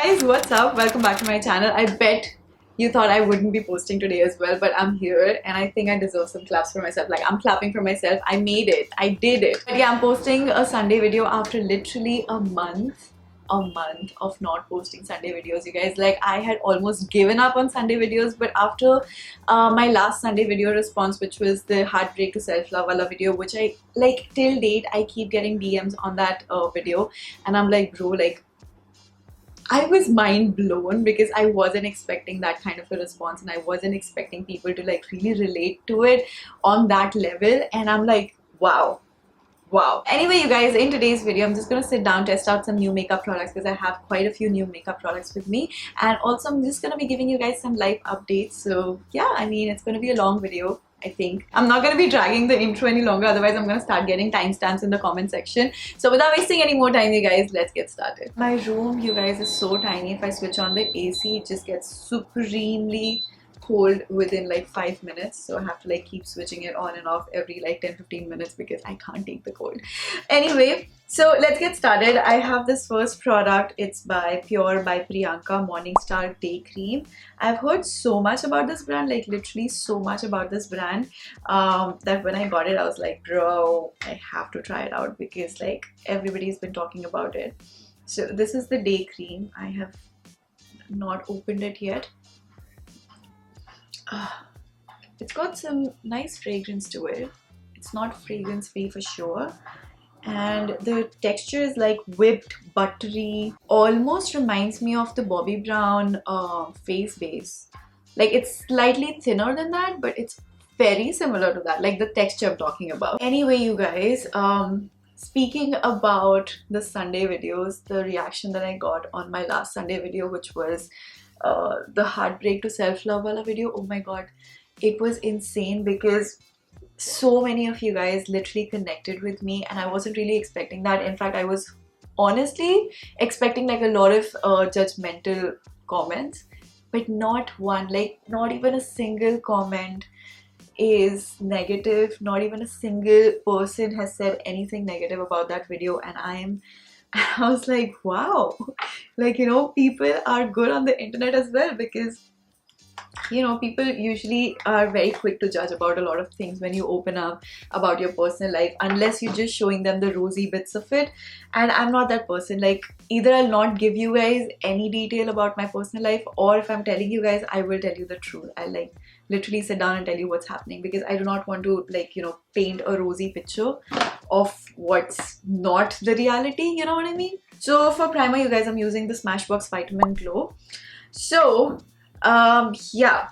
guys, what's up? Welcome back to my channel. I bet you thought I wouldn't be posting today as well, but I'm here and I think I deserve some claps for myself. Like, I'm clapping for myself. I made it. I did it. But yeah, I'm posting a Sunday video after literally a month of not posting Sunday videos, you guys. Like, I had almost given up on Sunday videos, but after my last Sunday video response, which was the heartbreak to self-love wala video, which I like till date, I keep getting DMs on that video, and I'm like, bro, like, I was mind blown because I wasn't expecting that kind of a response, and I wasn't expecting people to like really relate to it on that level, and I'm like, wow. Anyway, you guys, in today's video, I'm just gonna sit down, test out some new makeup products because I have quite a few new makeup products with me, and also I'm just gonna be giving you guys some life updates. So yeah, I mean, it's gonna be a long video. I think I'm not gonna be dragging the intro any longer, otherwise I'm gonna start getting timestamps in the comment section. So without wasting any more time, you guys, let's get started. My room, you guys, is so tiny. If I switch on the AC, it just gets supremely cold within like 5 minutes, so I have to like keep switching it on and off every like 10-15 minutes because I can't take the cold. Anyway, so let's get started. I have this first product. It's by Priyanka Morning Day Cream. I've heard so much about this brand, like literally so much about this brand, that when I got it I was like, bro, I have to try it out because like everybody's been talking about it. So this is the day cream. I have not opened it yet. It's got some nice fragrance to it. It's not fragrance free for sure, and the texture is like whipped, buttery, almost reminds me of the Bobbi Brown face base. Like, it's slightly thinner than that, but it's very similar to that, like the texture I'm talking about. Anyway, you guys, speaking about the Sunday videos, the reaction that I got on my last Sunday video, which was the heartbreak to self-love wala video, oh my god, it was insane because so many of you guys literally connected with me, and I wasn't really expecting that. In fact, I was honestly expecting like a lot of judgmental comments, but not one, like not even a single comment is negative. Not even a single person has said anything negative about that video, and I was like, wow, like, you know, people are good on the internet as well, because, you know, people usually are very quick to judge about a lot of things when you open up about your personal life, unless you're just showing them the rosy bits of it. And I'm not that person. Like, either I'll not give you guys any detail about my personal life, or if I'm telling you guys, I will tell you the truth. I'll like literally sit down and tell you what's happening, because I do not want to, like, you know, paint a rosy picture of what's not the reality, you know what I mean? So for primer, you guys, I'm using the Smashbox Vitamin Glow. So yeah,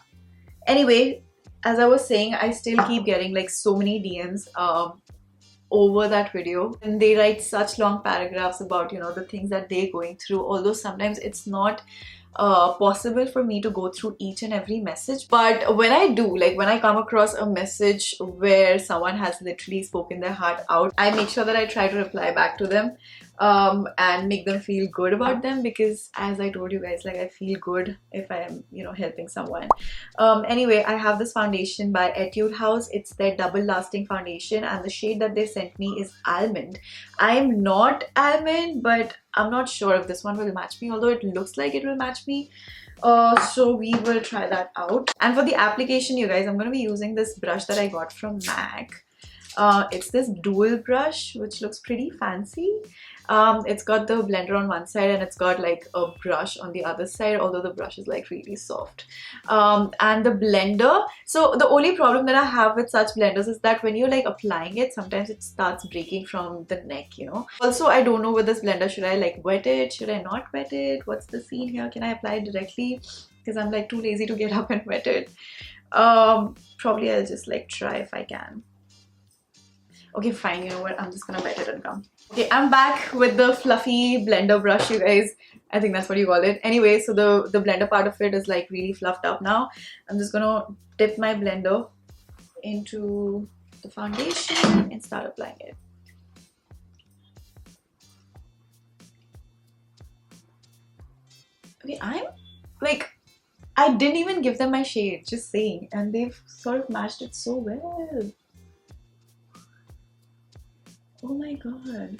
anyway, as I was saying, I still keep getting like so many DMs over that video, and they write such long paragraphs about, you know, the things that they're going through, although sometimes it's not possible for me to go through each and every message. But when I do, like when I come across a message where someone has literally spoken their heart out, I make sure that I try to reply back to them and make them feel good about them, because as I told you guys, like, I feel good if I am, you know, helping someone. Anyway, I have this foundation by Etude House. It's their double lasting foundation, and the shade that they sent me is Almond. I'm not almond, but I'm not sure if this one will match me, although it looks like it will match me. So we will try that out. And for the application, you guys, I'm going to be using this brush that I got from MAC. It's this dual brush, which looks pretty fancy. It's got the blender on one side and it's got like a brush on the other side, although the brush is like really soft. And the blender, so the only problem that I have with such blenders is that when you're like applying it, sometimes it starts breaking from the neck, you know. Also, I don't know with this blender, should I like wet it, should I not wet it, what's the scene here, can I apply it directly, because I'm like too lazy to get up and wet it. Probably I'll just like try if I can. Okay, fine, you know what, I'm just gonna wet it and come. Okay, I'm back with the fluffy blender brush, you guys. I think that's what you call it. Anyway, so the blender part of it is like really fluffed up now. I'm just gonna dip my blender into the foundation and start applying it. Okay, I'm like, I didn't even give them my shade, just saying, and they've sort of matched it so well. Oh my god.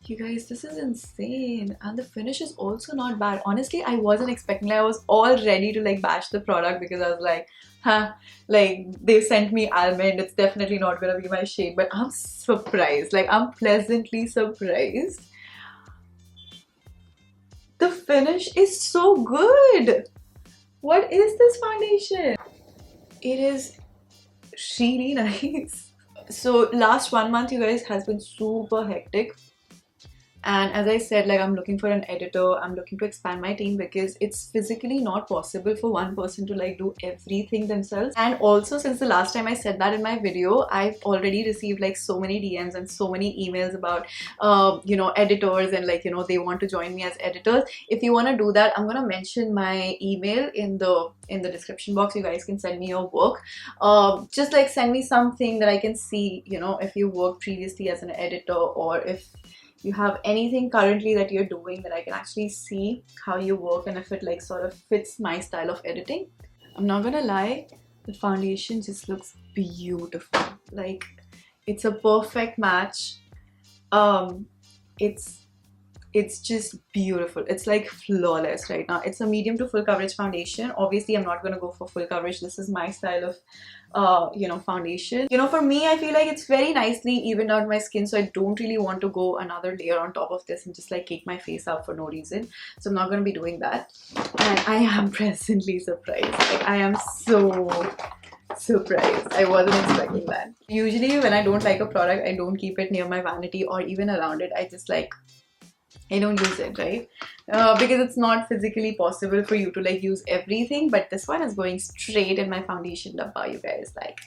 You guys, this is insane, and the finish is also not bad. Honestly, I wasn't expecting, like, I was all ready to like bash the product because I was like, huh, like they sent me almond, it's definitely not gonna be my shade. But I'm surprised, like I'm pleasantly surprised. The finish is so good. What is this foundation? It is really nice. So last 1 month, you guys, has been super hectic. And as I said, like I'm looking for an editor, I'm looking to expand my team because it's physically not possible for one person to like do everything themselves. And also, since the last time I said that in my video, I've already received like so many DMs and so many emails about you know, editors, and like, you know, they want to join me as editors. If you want to do that, I'm gonna mention my email in the description box. You guys can send me your work. Just like send me something that I can see, you know, if you worked previously as an editor, or if you have anything currently that you're doing that I can actually see how you work and if it like sort of fits my style of editing. I'm not gonna lie, the foundation just looks beautiful. Like it's a perfect match. It's just beautiful. It's like flawless right now. It's a medium to full coverage foundation. Obviously, I'm not gonna go for full coverage. This is my style of you know, foundation. You know, for me, I feel like it's very nicely evened out my skin, so I don't really want to go another layer on top of this and just like cake my face up for no reason. So I'm not gonna be doing that. And I am presently surprised. Like I am so surprised. I wasn't expecting that. Usually when I don't like a product, I don't keep it near my vanity or even around it. I just like, I don't use it, right? Because it's not physically possible for you to like use everything. But this one is going straight in my foundation dabba, you guys. Like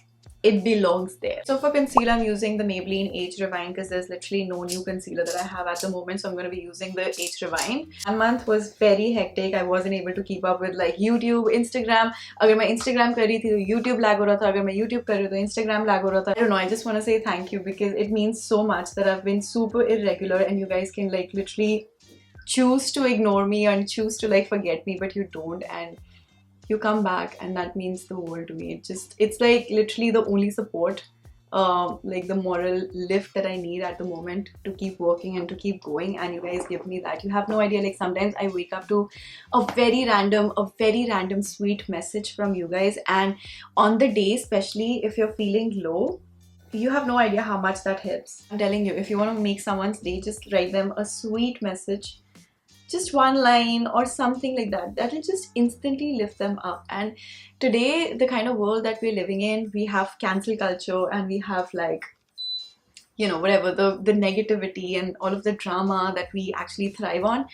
it belongs there. So for concealer, I'm using the Maybelline Age Rewind because there's literally no new concealer that I have at the moment. So I'm going to be using the Age Rewind. 1 month was very hectic. I wasn't able to keep up with like YouTube, Instagram. Agar main Instagram kar rahi thi to YouTube lag ho raha tha. Agar main YouTube kar rahi to Instagram lag ho raha tha. I don't know. I just want to say thank you because it means so much that I've been super irregular and you guys can like literally choose to ignore me and choose to like forget me, but you don't, and you come back, and that means the world to me. It's like literally the only support, like the moral lift that I need at the moment to keep working and to keep going, and you guys give me that. You have no idea, like sometimes I wake up to a very random sweet message from you guys, and on the day, especially if you're feeling low, you have no idea how much that helps. I'm telling you, if you want to make someone's day, just write them a sweet message, just one line or something like that. That will just instantly lift them up. And today, the kind of world that we're living in, we have cancel culture and we have like, you know, whatever, the negativity and all of the drama that we actually thrive on.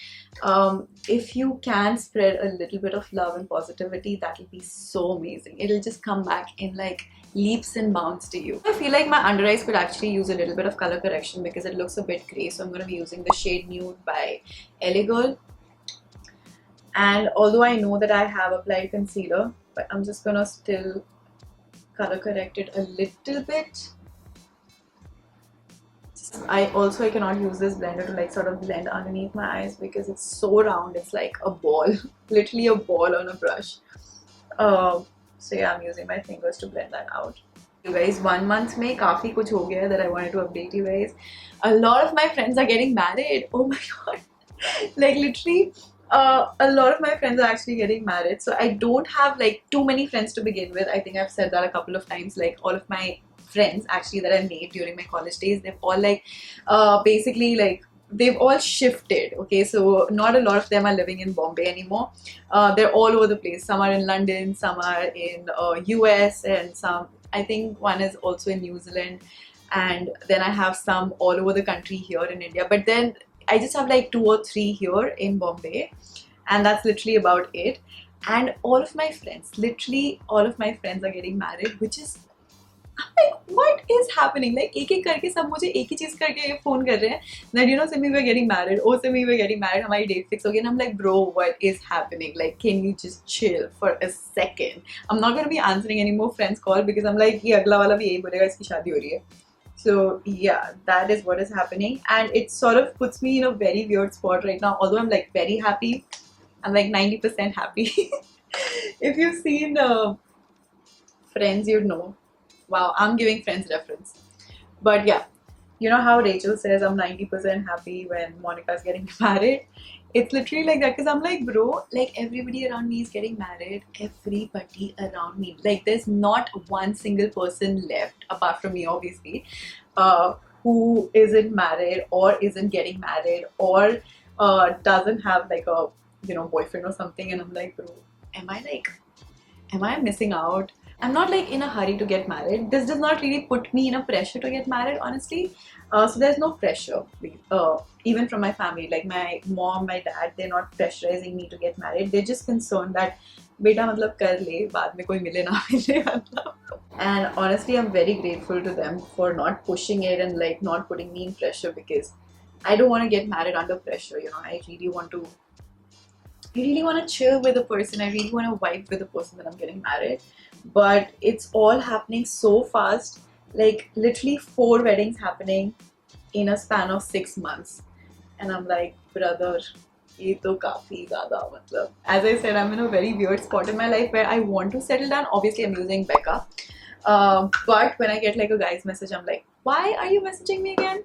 If you can spread a little bit of love and positivity, that will be so amazing. It'll just come back in like leaps and bounds to you. I feel like my under eyes could actually use a little bit of color correction because it looks a bit grey. So I'm going to be using the shade Nude by LA Girl. And although I know that I have applied concealer, but I'm just going to still color correct it a little bit. I cannot use this blender to like sort of blend underneath my eyes because it's so round. It's like a ball, literally a ball on a brush. So yeah, I'm using my fingers to blend that out. You guys, 1 month mein काफी कुछ हो गया that I wanted to update you guys. A lot of my friends are getting married. Oh my god, like literally. A lot of my friends are actually getting married, so I don't have like too many friends to begin with. I think I've said that a couple of times. Like all of my friends actually that I made during my college days, they've all like basically like they've all shifted. Okay, so not a lot of them are living in Bombay anymore. They're all over the place. Some are in London, some are in US, and some, I think one is also in New Zealand, and then I have some all over the country here in India. But then I just have like 2 or 3 here in Bombay, and that's literally about it. And all of my friends, literally all of my friends are getting married, which is, I'm like, what is happening? Like एक एक करके सब मुझे एक ही चीज करके phone कर रहे हैं that, you know, Simmy, we're getting married. Oh, Simmy, we're getting married. हमारी date fix हो गई. And I'm like, bro, what is happening? Like, can you just chill for a second? I'm not gonna be answering any more friends call because I'm like, ये अगला वाला भी यही बोलेगा इसकी शादी हो रही है. So yeah, that is what is happening, and it sort of puts me in a very weird spot right now. Although I'm like very happy, I'm like 90% happy. If you've seen Friends, you'd know. Wow, I'm giving Friends reference. But yeah, You know how Rachel says I'm 90% happy when Monica's getting married? It's literally like that, because I'm like, bro, like everybody around me is getting married. Everybody around me. Like there's not one single person left, apart from me obviously, who isn't married or isn't getting married or doesn't have like a, you know, boyfriend or something. And I'm like, bro, am I missing out? I'm not like in a hurry to get married. This does not really put me in a pressure to get married, honestly. So there's no pressure, even from my family. Like my mom, my dad, they're not pressurizing me to get married. They're just concerned that, beta matlab kar le, baad mein koi mile na mile matlab. And honestly, I'm very grateful to them for not pushing it and like not putting me in pressure, because I don't want to get married under pressure. You know, I really want to chill with the person. I really want to vibe with the person that I'm getting married. But it's all happening so fast. Like literally 4 weddings happening in a span of 6 months. And I'm like, brother, ye to kafi zyada matlab. As I said, I'm in a very weird spot in my life where I want to settle down. Obviously, I'm using Becca. But when I get like a guy's message, I'm like, why are you messaging me again?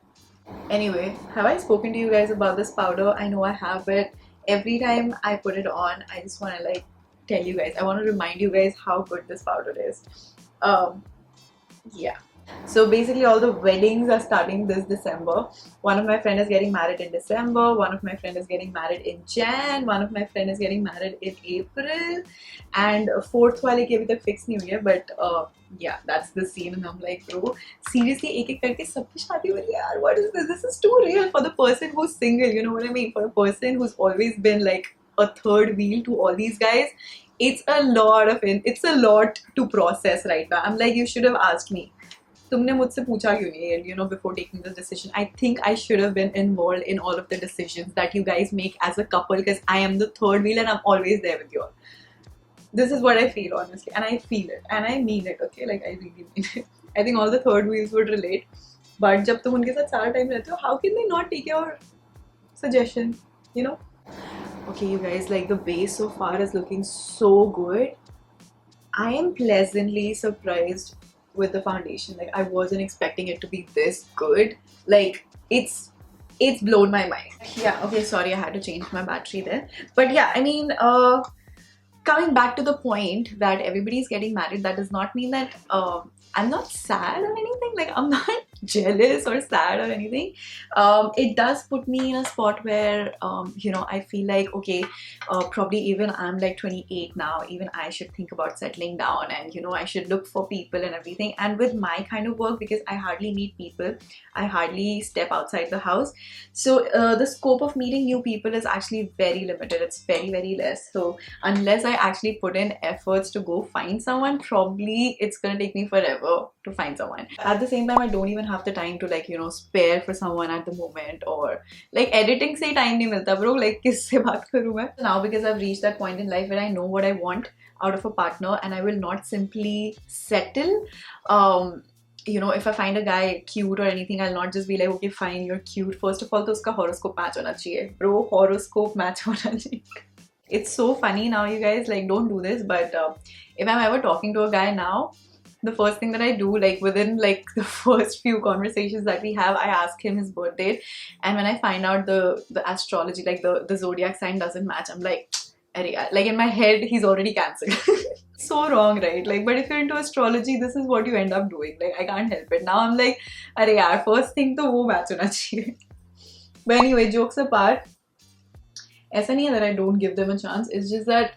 Anyway, have I spoken to you guys about this powder? I know I have, but every time I put it on, I just want to like tell you guys, I want to remind you guys how good this powder is. Yeah. So basically all the weddings are starting this December. One of my friends is getting married in December, one of my friends is getting married in Jan, one of my friends is getting married in April, and fourth wale ki abhi tak fix nahi hui hai, but yeah, that's the scene. And I'm like, bro, seriously, ek karke sabki shaadi ho rahi hai yaar. What is this? This is too real for the person who's single, you know what I mean? For a person who's always been like a third wheel to all these guys, it's a lot to process right now. I'm like, you should have asked me. तुमने मुझसे पूछा क्यों नहीं, you know, before taking this decision. I think I should have been involved in all of the decisions that you guys make as a couple, because I am the third wheel and I'm always there with you all. This is what I feel, honestly, and I feel it and I mean it, okay? Like I really mean it. I think all the third wheels would relate. But जब तुम उनके साथ सारा time रहते हो, how can they not take your suggestion, you know? Okay, you guys, like the base so far is looking so good. I am pleasantly surprised with the foundation. Like I wasn't expecting it to be this good. Like it's blown my mind. Yeah, okay, sorry, I had to change my battery there. But yeah, I mean, coming back to the point that everybody's getting married, that does not mean that I'm not sad or anything. Like I'm not jealous or sad or anything. It does put me in a spot where you know, I feel like, okay, probably even I'm like 28 now, even I should think about settling down, and you know, I should look for people and everything. And with my kind of work, because I hardly meet people, I hardly step outside the house, so the scope of meeting new people is actually very limited. It's very less. So unless I actually put in efforts to go find someone, probably it's gonna take me forever to find someone. At the same time, I don't even have the time to, like, you know, spare for someone at the moment, or like editing se time nahi milta, bro. Like kisse baat karu main now, because I've reached that point in life where I know what I want out of a partner, and I will not simply settle. You know, if I find a guy cute or anything, I'll not just be like, okay, fine, you're cute. First of all, to uska horoscope match hona chahiye, bro. Horoscope match hona chahiye. It's so funny now, you guys, like, don't do this, but if I'm ever talking to a guy now, the first thing that I do, like within like the first few conversations that we have, I ask him his birth date. And when I find out the astrology, like the zodiac sign doesn't match, I'm like, like in my head, he's already cancelled. So wrong, right? Like, but if you're into astrology, this is what you end up doing. Like, I can't help it. Now I'm like, first thing to wo match hona chahiye. But anyway, jokes apart, aisa nahi hai that I don't give them a chance. It's just that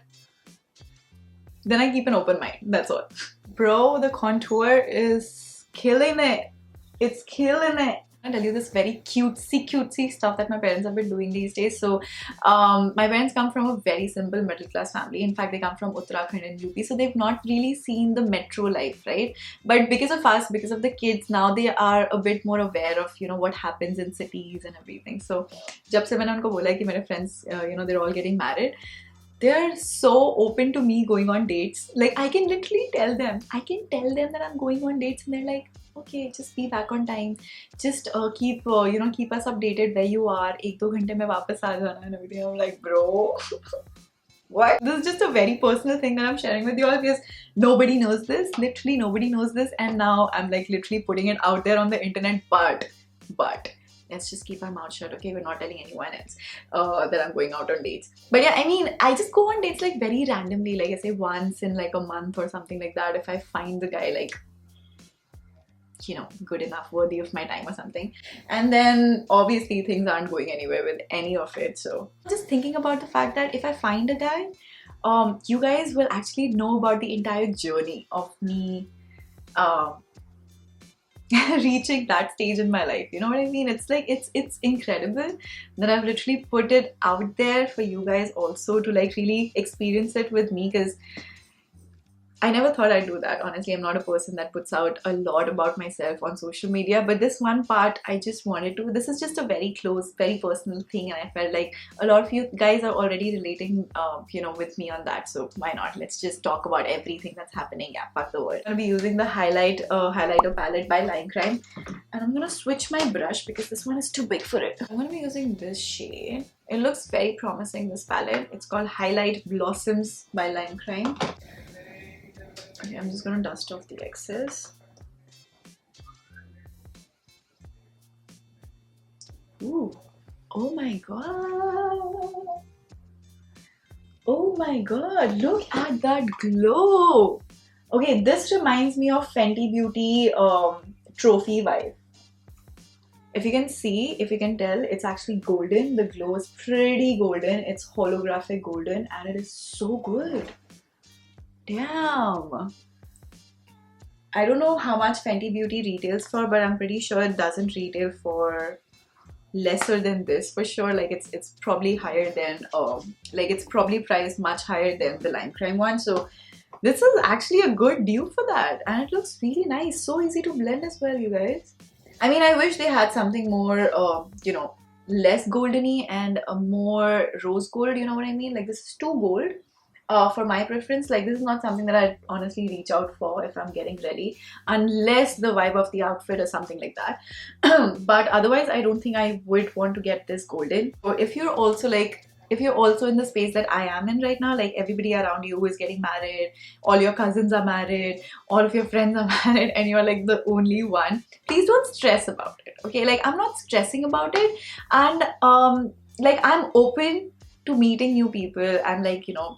then I keep an open mind. That's all. Bro, the contour is killing it. It's killing it. I'll tell you this very cutesy stuff that my parents have been doing these days. So my parents come from a very simple middle class family. In fact, they come from Uttarakhand and UP, so they've not really seen the metro life, right? But because of us, because of the kids, now they are a bit more aware of, you know, what happens in cities and everything. So jab se maine unko bola ki mere friends, you know, they're all getting married, they're so open to me going on dates. Like, I can literally tell them that I'm going on dates, and they're like, okay, just be back on time. Just keep you know, keep us updated where you are. 1-2 घंटे में वापस आ जाना and everything. I'm like, bro, what? This is just a very personal thing that I'm sharing with you all, because nobody knows this. Literally nobody knows this, and now I'm like literally putting it out there on the internet. but let's just keep our mouth shut, okay? We're not telling anyone else that I'm going out on dates. But yeah, I mean, I just go on dates like very randomly, like I say once in like a month or something like that, if I find the guy like, you know, good enough, worthy of my time or something. And then obviously things aren't going anywhere with any of it. So just thinking about the fact that if I find a guy, you guys will actually know about the entire journey of me reaching that stage in my life. You know what I mean? It's like it's incredible that I've literally put it out there for you guys also to like really experience it with me, because I never thought I'd do that. Honestly, I'm not a person that puts out a lot about myself on social media, but this one part I just wanted to. This is just a very close, very personal thing, and I felt like a lot of you guys are already relating, you know, with me on that. So why not? Let's just talk about everything that's happening. Yeah, fuck the world. I'm gonna be using the highlighter palette by Line Crime, and I'm gonna switch my brush because this one is too big for it. I'm gonna be using this shade. It looks very promising, this palette. It's called Highlight Blossoms by Line Crime. Okay, I'm just gonna dust off the excess. Ooh, oh my god. Oh my god, look at that glow. Okay, this reminds me of Fenty Beauty trophy vibe. If you can see, if you can tell, it's actually golden. The glow is pretty golden. It's holographic golden and it is so good. Damn. I don't know how much Fenty Beauty retails for, but I'm pretty sure it doesn't retail for lesser than this for sure. Like it's probably higher than like it's probably priced much higher than the Lime Crime one. So this is actually a good dupe for that, and it looks really nice. So easy to blend as well, you guys. I mean, I wish they had something more you know, less goldeny and a more rose gold, you know what I mean? Like this is too gold. For my preference, like this is not something that I'd honestly reach out for if I'm getting ready, unless the vibe of the outfit or something like that. But otherwise, I don't think I would want to get this golden. Or if you're also like, if you're also in the space that I am in right now, like everybody around you is getting married, all your cousins are married, all of your friends are married, and you're like the only one, please don't stress about it, okay? Like I'm not stressing about it, and like I'm open to meeting new people and like, you know,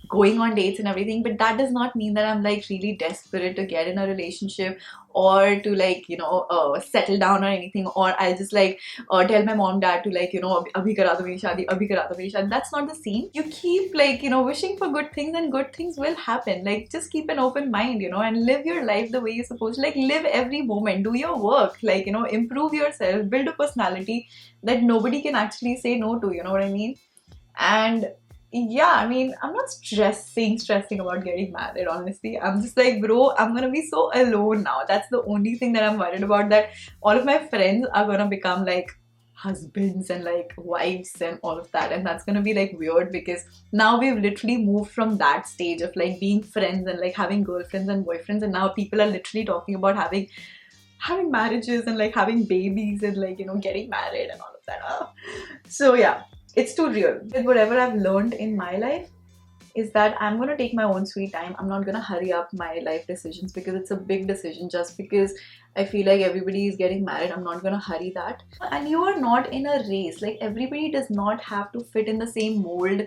going on dates and everything, but that does not mean that I'm like really desperate to get in a relationship or to like, you know, settle down or anything, or I'll just like tell my mom dad to like, you know, abhi kara do meri shadi, abhi kara do meri shadi. That's not the scene. You keep like, you know, wishing for good things and good things will happen. Like just keep an open mind, you know, and live your life the way you're supposed to. Like live every moment, do your work, like, you know, improve yourself, build a personality that nobody can actually say no to, you know what I mean? And yeah, I mean, I'm not stressing about getting married, honestly. I'm just like, bro, I'm gonna be so alone now. That's the only thing that I'm worried about, that all of my friends are gonna become like husbands and like wives and all of that, and that's gonna be like weird, because now we've literally moved from that stage of like being friends and like having girlfriends and boyfriends, and now people are literally talking about having marriages and like having babies and like, you know, getting married and all of that. So yeah, it's too real. With whatever I've learned in my life is that I'm gonna take my own sweet time. I'm not gonna hurry up my life decisions, because it's a big decision. Just because I feel like everybody is getting married, I'm not gonna hurry that. And you are not in a race. Like everybody does not have to fit in the same mold,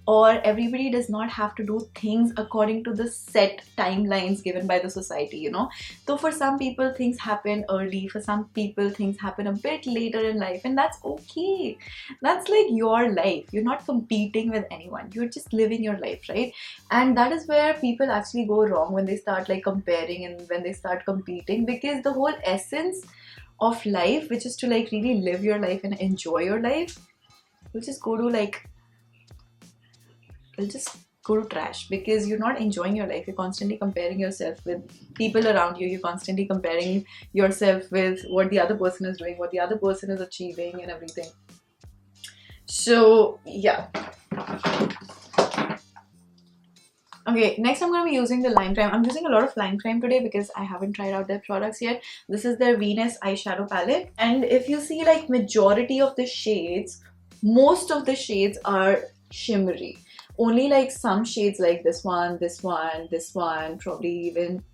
or everybody does not have to do things according to the set timelines given by the society, you know. So for some people things happen early, for some people things happen a bit later in life, and that's okay. That's like your life. You're not competing with anyone, you're just living your life, right? And that is where people actually go wrong, when they start like comparing and when they start competing, because the whole essence of life, which is to like really live your life and enjoy your life, will just go to like, it'll just go to trash, because you're not enjoying your life. You're constantly comparing yourself with people around you. You're constantly comparing yourself with what the other person is doing, what the other person is achieving and everything. So yeah. Okay, next I'm going to be using the Lime Crime. I'm using a lot of Lime Crime today because I haven't tried out their products yet. This is their Venus eyeshadow palette. And if you see, like, majority of the shades, most of the shades are shimmery. Only like some shades like this one, probably even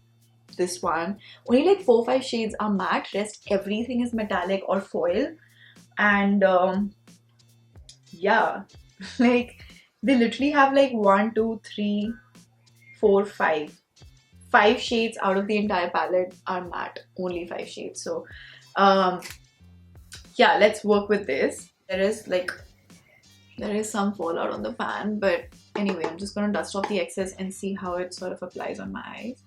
this one. Only like 4-5 shades are matte, rest everything is metallic or foil. And yeah, like they literally have like 1, 2, 3, 4, 5 shades out of the entire palette are matte. Only 5 shades. So yeah, let's work with this. There is some fallout on the fan, but anyway, I'm just gonna dust off the excess and see how it sort of applies on my eyes.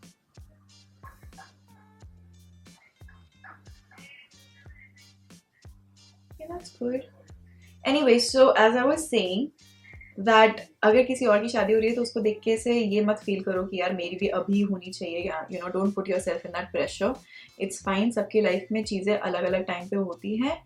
Yeah, that's good. Anyway, so as I was saying that अगर किसी और की शादी हो रही है तो उसको देख के से ये मत फील करो कि यार मेरी भी अभी होनी चाहिए, you know, don't put yourself in that pressure. It's fine, सबकी लाइफ में चीज़ें अलग अलग टाइम पे होती हैं.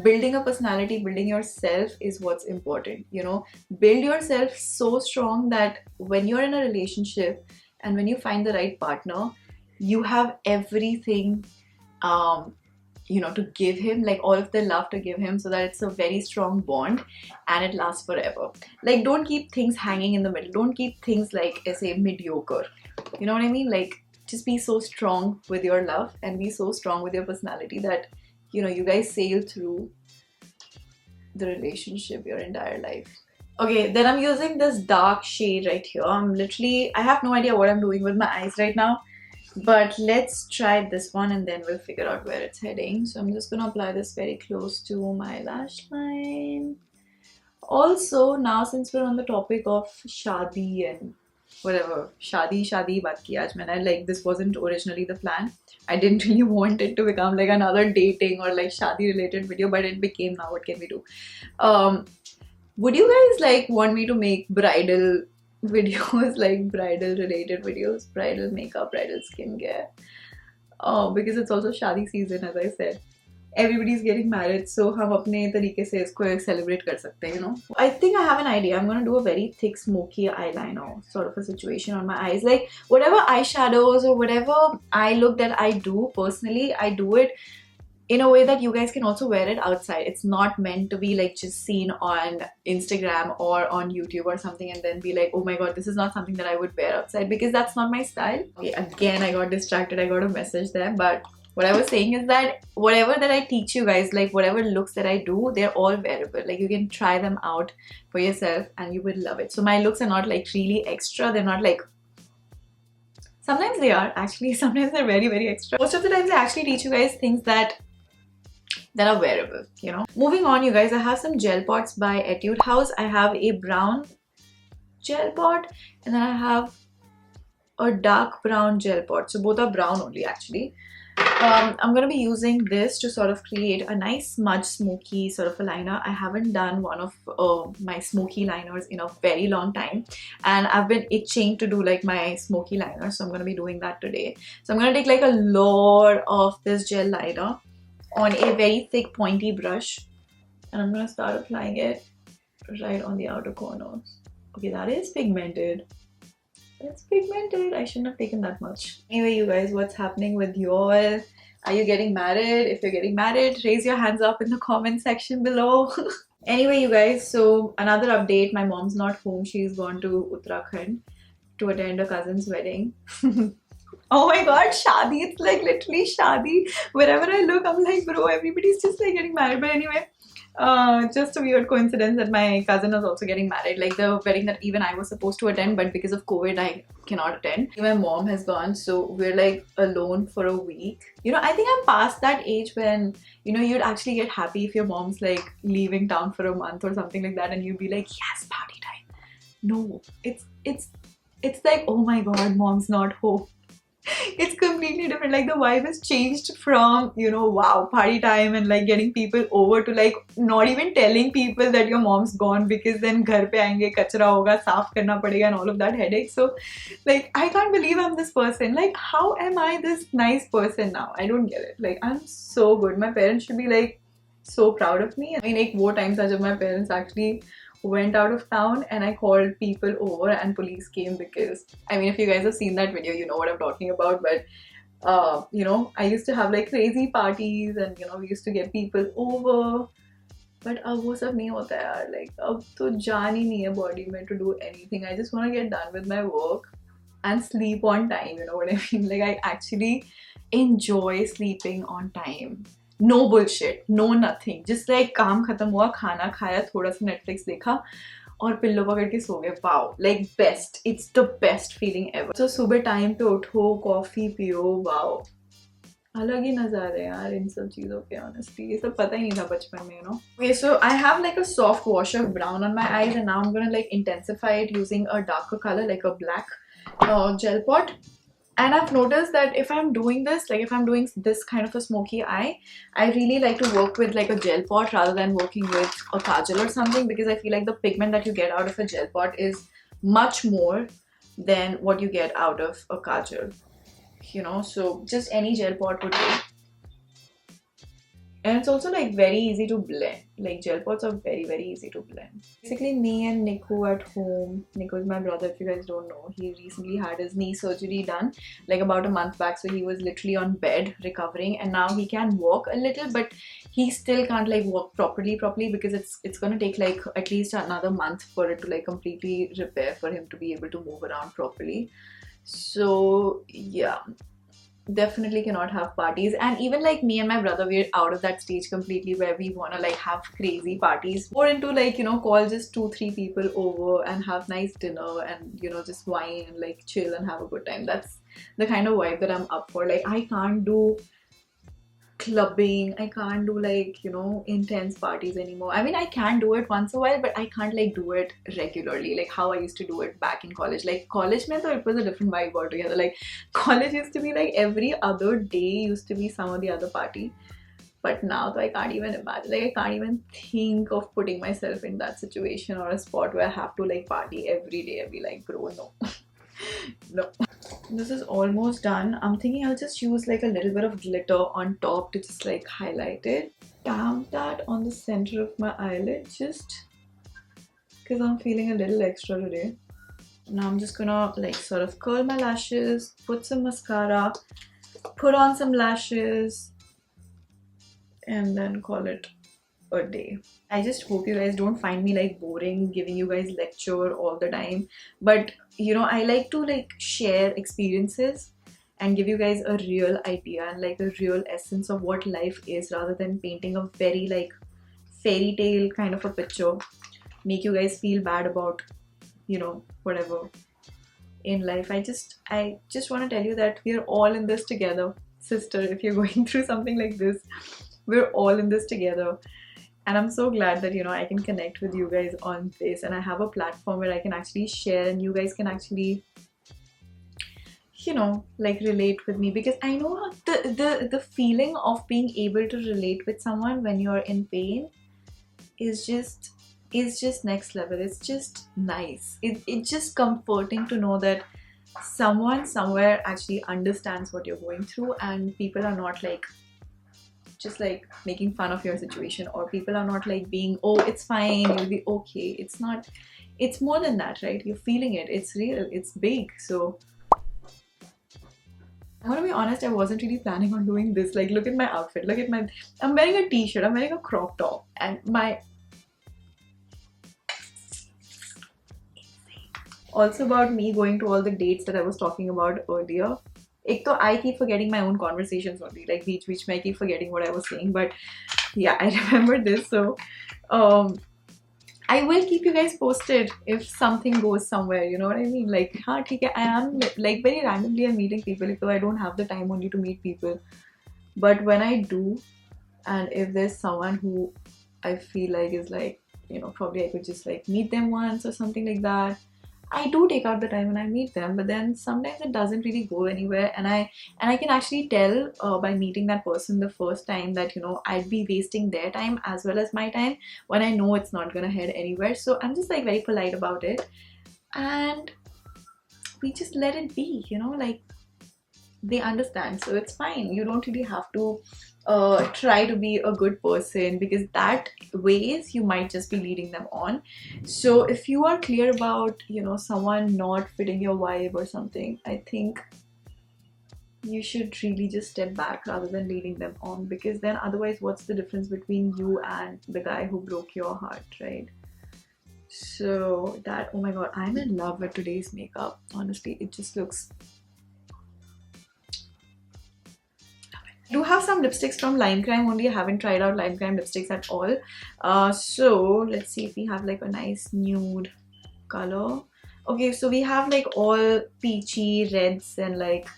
Building a personality, building yourself is what's important, you know. Build yourself so strong that when you're in a relationship and when you find the right partner, you have everything you know, to give him, like all of the love to give him, so that it's a very strong bond and it lasts forever. Like, don't keep things hanging in the middle. Don't keep things like, say, mediocre. You know what I mean? Like, just be so strong with your love and be so strong with your personality that, you know, you guys sail through the relationship your entire life. Okay, then I'm using this dark shade right here. I have no idea what I'm doing with my eyes right now. But let's try this one and then we'll figure out where it's heading. So I'm just gonna apply this very close to my lash line. Also, now since we're on the topic of shadi and whatever, shadi baat ki aaj maine, like this wasn't originally the plan. I didn't really want it to become like another dating or like shadi related video, but it became. Now what can we do? Would you guys like want me to make bridal videos, like bridal related videos, bridal makeup, bridal skincare? Because it's also shadi season, as I said. Everybody's getting married, so हम अपने तरीके से इसको celebrate कर सकते हैं, you know. I think I have an idea. I'm gonna do a very thick smoky eyeliner sort of a situation on my eyes. Like whatever eyeshadows or whatever eye look that I do personally, I do it in a way that you guys can also wear it outside. It's not meant to be like just seen on Instagram or on YouTube or something and then be like, oh my god, this is not something that I would wear outside, because that's not my style. Okay, again I got distracted, I got a message there, but what I was saying is that whatever that I teach you guys, like whatever looks that I do, they're all wearable. Like you can try them out for yourself and you will love it. So my looks are not like really extra, they're not like, sometimes they are actually, sometimes they're very, very extra. Most of the times I actually teach you guys things that are wearable, you know. Moving on, you guys, I have some gel pots by Etude House. I have a brown gel pot and then I have a dark brown gel pot. So both are brown only actually. I'm going to be using this to sort of create a nice smudge smoky sort of a liner. I haven't done one of my smoky liners in a very long time and I've been itching to do like my smoky liner, so I'm going to be doing that today. So I'm going to take like a lot of this gel liner on a very thick pointy brush and I'm going to start applying it right on the outer corners. Okay, that is pigmented. It's pigmented. I shouldn't have taken that much. Anyway, you guys, what's happening with y'all? Are you getting married? If you're getting married, raise your hands up in the comment section below. Anyway, you guys, so another update. My mom's not home. She's gone to Uttarakhand to attend a cousin's wedding. Oh my god, shadi. It's like literally shadi. Wherever I look, I'm like, bro, everybody's just like getting married. But anyway, just a weird coincidence that my cousin was also getting married, like the wedding that even I was supposed to attend, but because of COVID I cannot attend. My mom has gone, so we're like alone for a week. You know, I think I'm past that age when, you know, you'd actually get happy if your mom's like leaving town for a month or something like that and you'd be like, yes, party time. No, it's like, oh my god, mom's not home. It's completely different. Like the vibe has changed from, you know, wow, party time and like getting people over to like not even telling people that your mom's gone, because then ghar pe aayenge, kachra hoga, saaf karna padega and all of that headache. So like I can't believe I'm this person. Like how am I this nice person now? I don't get it. Like I'm so good. My parents should be like so proud of me. I mean, like wo times tha jab my parents actually went out of town and I called people over and police came, because I mean, if you guys have seen that video, you know what I'm talking about. But you know, I used to have like crazy parties and, you know, we used to get people over, but अब वो सब नहीं होता है यार. Like अब तो जान ही नहीं है body में to do anything. I just want to get done with my work and sleep on time, you know what I mean? Like I actually enjoy sleeping on time. No bullshit, no nothing. Just like काम खत्म हुआ, खाना खाया, थोड़ा सा Netflix देखा और pillow पकड़ के सो गए. Wow, like best. It's the best feeling ever. So सुबह टाइम पे उठो, कॉफी पियो, wow. अलग ही नज़ारे यार इन सब चीज़ों के. honestly ये सब पता ही नहीं था बचपन में, you know. Okay, so I have like a soft wash of brown on my eyes, and now I'm gonna like intensify it using a darker color like a black gel pot. And I've noticed that if I'm doing this, like if I'm doing this kind of a smoky eye, I really like to work with like a gel pot rather than working with a kajal or something, because I feel like the pigment that you get out of a gel pot is much more than what you get out of a kajal, you know. So just any gel pot would do. And it's also like very easy to blend. Like gel pots are very easy to blend. Basically me and Niku at home. Niku is my brother, if you guys don't know. He recently had his knee surgery done like about a month back, so he was literally on bed recovering, and now he can walk a little, but he still can't like walk properly because it's gonna take like at least another month for it to like completely repair for him to be able to move around properly. So yeah, definitely cannot have parties. And even like me and my brother, we're out of that stage completely where we want to like have crazy parties. More into like, you know, call just 2-3 people over and have nice dinner and, you know, just wine and like chill and have a good time. That's the kind of vibe that I'm up for. Like I can't do clubbing, I can't do like, you know, intense parties anymore. I mean, I can do it once a while, but I can't like do it regularly like how I used to do it back in college. Like college mein though it was a different vibe altogether. Like college used to be like every other day used to be some or the other party, but now though I can't even imagine. Like I can't even think of putting myself in that situation or a spot where I have to like party every day. I'll be like, bro, no. No. This is almost done. I'm thinking I'll just use like a little bit of glitter on top to just like highlight it. Stamp that on the center of my eyelid just because I'm feeling a little extra today. Now I'm just gonna like sort of curl my lashes, put some mascara, put on some lashes, and then call it a day. I just hope you guys don't find me like boring giving you guys lecture all the time, but you know, I like to like share experiences and give you guys a real idea and like a real essence of what life is, rather than painting a very like fairy tale kind of a picture, make you guys feel bad about, you know, whatever in life. I just want to tell you that we're all in this together, sister. If you're going through something like this, we're all in this together. And I'm so glad that, you know, I can connect with you guys on this, and I have a platform where I can actually share and you guys can actually, you know, like relate with me, because I know how the feeling of being able to relate with someone when you're in pain is just next level. It's just nice. It's just comforting to know that someone somewhere actually understands what you're going through, and people are not like just like making fun of your situation, or people are not like being, oh, it's fine, you'll be okay. It's not. It's more than that, right? You're feeling it. It's real. It's big. So I'm gonna be honest, I wasn't really planning on doing this. Like, look at my outfit. Look at my... I'm wearing a t-shirt. I'm wearing a crop top. And my... Also about me going to all the dates that I was talking about earlier. I keep forgetting my own conversations only. Like, beach mein I keep forgetting what I was saying. But yeah, I remember this. So, I will keep you guys posted if something goes somewhere, you know what I mean? Like, I am like very randomly I'm meeting people, though I don't have the time only to meet people. But when I do, and if there's someone who I feel like is like, you know, probably I could just like meet them once or something like that, I do take out the time and I meet them. But then sometimes it doesn't really go anywhere, and I can actually tell by meeting that person the first time that, you know, I'd be wasting their time as well as my time when I know it's not gonna head anywhere. So I'm just like very polite about it, and we just let it be, you know, like they understand, so it's fine. You don't really have to try to be a good person, because that ways you might just be leading them on. So if you are clear about, you know, someone not fitting your vibe or something, I think you should really just step back rather than leading them on, because then otherwise what's the difference between you and the guy who broke your heart, right? So that, oh my god, I'm in love with today's makeup. Honestly, it just looks... I do have some lipsticks from Lime Crime only. I haven't tried out Lime Crime lipsticks at all. So let's see if we have like a nice nude color. Okay, so we have like all peachy reds and like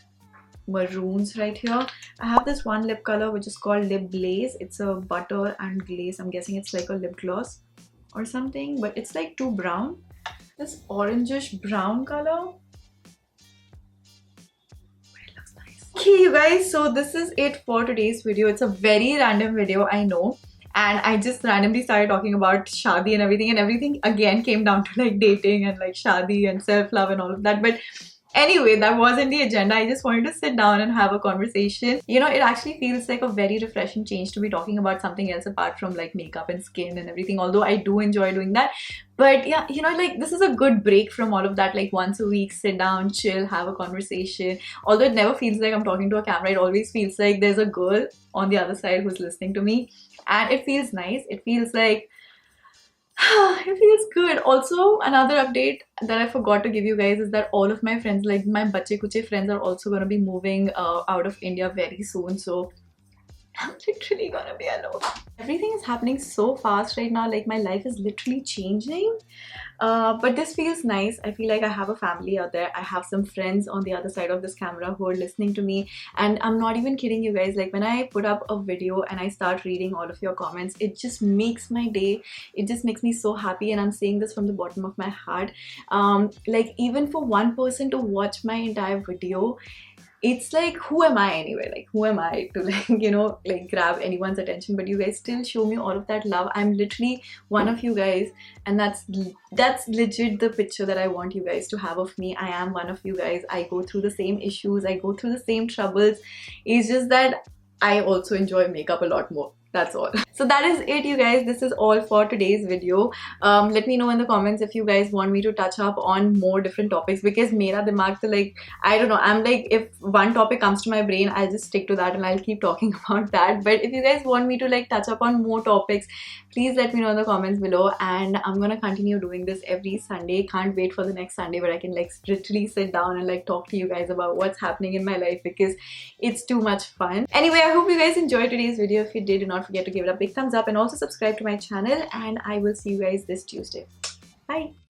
maroons right here. I have this one lip color which is called Lip Glaze. It's a butter and glaze. I'm guessing it's like a lip gloss or something, but it's like too brown. This orangish brown color. Okay, you guys, so this is it for today's video. It's a very random video, I know, and I just randomly started talking about shadi and everything again came down to like dating and like shadi and self-love and all of that. But anyway, that wasn't the agenda. I just wanted to sit down and have a conversation. You know, it actually feels like a very refreshing change to be talking about something else apart from like makeup and skin and everything, although I do enjoy doing that. But yeah, you know, like this is a good break from all of that. Like once a week, sit down, chill, have a conversation. Although it never feels like I'm talking to a camera, it always feels like there's a girl on the other side who's listening to me, and it feels nice. It feels like it feels good. Also, another update that I forgot to give you guys is that all of my friends, like my bache kuche friends, are also going to be moving out of India very soon. So I'm literally gonna be alone. Everything is happening so fast right now. Like my life is literally changing. But this feels nice. I feel like I have a family out there. I have some friends on the other side of this camera who are listening to me. And I'm not even kidding you guys. Like when I put up a video and I start reading all of your comments, it just makes my day. It just makes me so happy. And I'm saying this from the bottom of my heart. Like even for one person to watch my entire video, it's like, who am I anyway? Like, who am I to like, you know, like grab anyone's attention? But you guys still show me all of that love. I'm literally one of you guys, and that's legit the picture that I want you guys to have of me. I am one of you guys. I go through the same issues. I go through the same troubles. It's just that I also enjoy makeup a lot more. That's all. So that is it, you guys. This is all for today's video. Let me know in the comments if you guys want me to touch up on more different topics, because mera dimag to like, I don't know, I'm like, if one topic comes to my brain, I'll just stick to that and I'll keep talking about that. But if you guys want me to like touch up on more topics, please let me know in the comments below, and I'm gonna continue doing this every Sunday. Can't wait for the next Sunday where I can like literally sit down and like talk to you guys about what's happening in my life, because it's too much fun. Anyway, I hope you guys enjoyed today's video. If you did, do not forget to give it a big thumbs up and also subscribe to my channel, and I will see you guys this Tuesday. Bye.